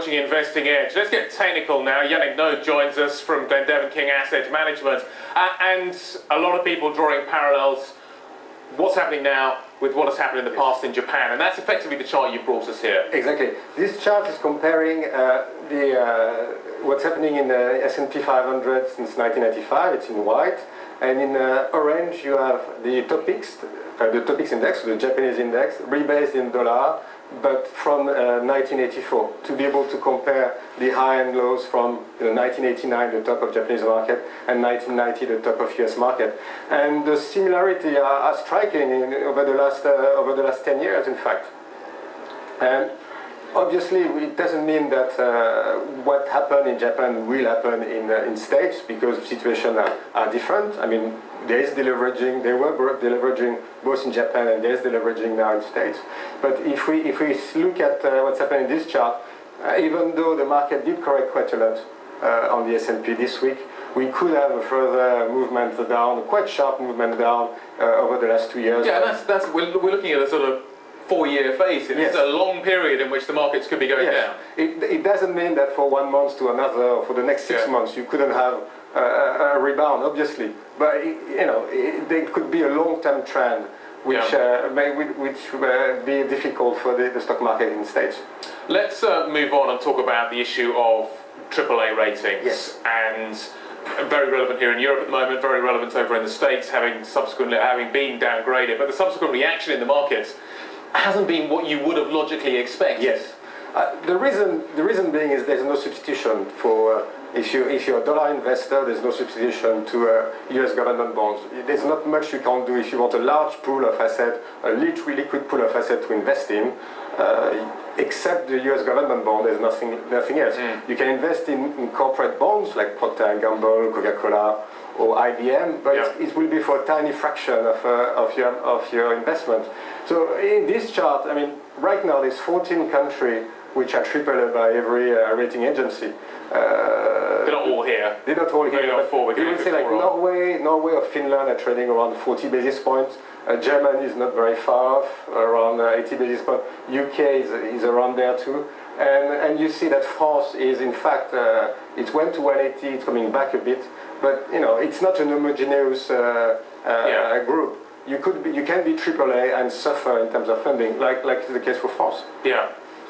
watching Investing Edge. Let's get technical now. Yannick Naud joins us from Glendevan King Asset Management. And a lot of people drawing parallels, what's happening now with what has happened in the past in Japan. And that's effectively the chart you brought us here. Exactly. This chart is comparing what's happening in the S&P 500 since 1995. It's in white. And in orange, you have the Topix index, the Japanese index, rebased in dollar, but from 1984, to be able to compare the high and lows from 1989, the top of Japanese market, and 1990, the top of US market. And the similarity are striking over the last 10 years, in fact. And obviously, it doesn't mean that what happened in Japan will happen in States, because situations are different. I mean, there is deleveraging. They were deleveraging both in Japan, and there is deleveraging now in States. But if we look at what's happening in this chart, even though the market did correct quite a lot on the S&P this week, we could have a further movement down, quite sharp movement down over the last 2 years. Yeah, we're looking at a sort of 4-year phase. It's a long period in which the markets could be going down. It doesn't mean that for 1 month to another, or for the next 6 months, you couldn't have a rebound, obviously. But there could be a long-term trend, which would be difficult for the stock market in the States. Let's move on and talk about the issue of AAA ratings. Yes. And very relevant here in Europe at the moment, very relevant over in the States, having been downgraded. But the subsequent reaction in the markets hasn't been what you would have logically expected. Yes. The reason being is there's no substitution for if you're a dollar investor, there's no substitution to US government bonds. There's not much you can do if you want a large pool of asset, a liquid pool of asset to invest in. Except the US government bond, there's nothing else. You can invest in corporate bonds like Procter & Gamble, Coca-Cola, or IBM, but it will be for a tiny fraction of your investment. So in this chart, I mean, right now there's 14 countries which are AAA by every rating agency. They're not all here. They're not all here. You will say like Norway or Finland are trading around 40 basis points. Germany is not very far off, around 80 basis points. UK is around there too. And you see that France is, in fact, it went to 180, it's coming back a bit. But it's not an homogeneous group. You can be AAA and suffer in terms of funding, like is the case for France. Yeah,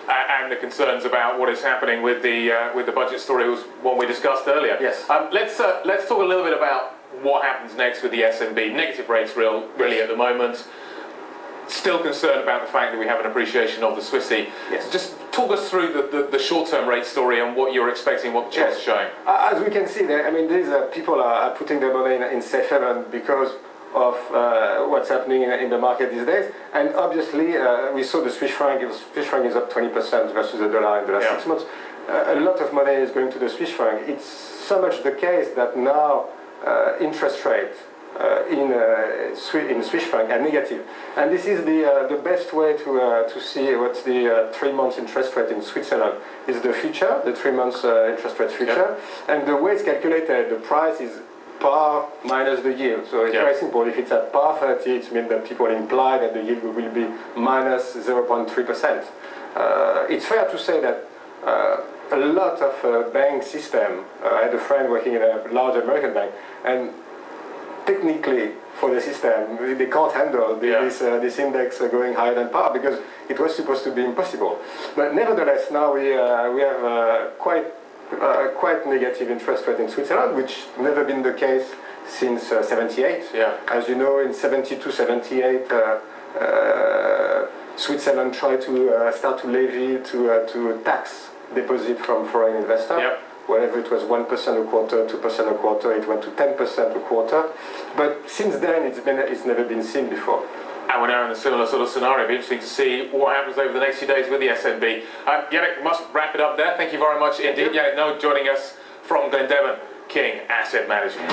and the concerns about what is happening with the budget story was one we discussed earlier. Yes. Let's talk a little bit about what happens next with the S&P. Negative rates really at the moment. Still concerned about the fact that we have an appreciation of the Swissy. Yes. Just talk us through the short-term rate story and what you're expecting, what the chart's showing. As we can see there, I mean, these people are putting their money in safe haven because of what's happening in the market these days. And obviously, we saw the Swiss franc is up 20% versus the dollar in the last 6 months. A lot of money is going to the Swiss franc. It's so much the case that now interest rates in Swiss franc are negative, and this is the best way to see what's the 3 months interest rate in Switzerland. Is the future, the 3 months interest rate future, and the way it's calculated, the price is par minus the yield. So it's very simple. If it's at par 30, it means that people imply that the yield will be minus 0.3%. It's fair to say that a lot of bank system. I had a friend working in a large American bank, and technically, for the system, they can't handle this index going higher than par because it was supposed to be impossible. But nevertheless, now we have quite negative interest rate in Switzerland, which never been the case since 78. Yeah. As you know, in 72, 78, Switzerland tried to start to levy to tax deposit from foreign investors. Yep. Whenever it was 1% a quarter, 2% a quarter, it went to 10% a quarter. But since then, it's never been seen before. And we're now in a similar sort of scenario. It'll be interesting to see what happens over the next few days with the S&P. Yannick, we must wrap it up there. Thank you very much indeed. Yannick Naud joining us from Glendevan King Asset Management.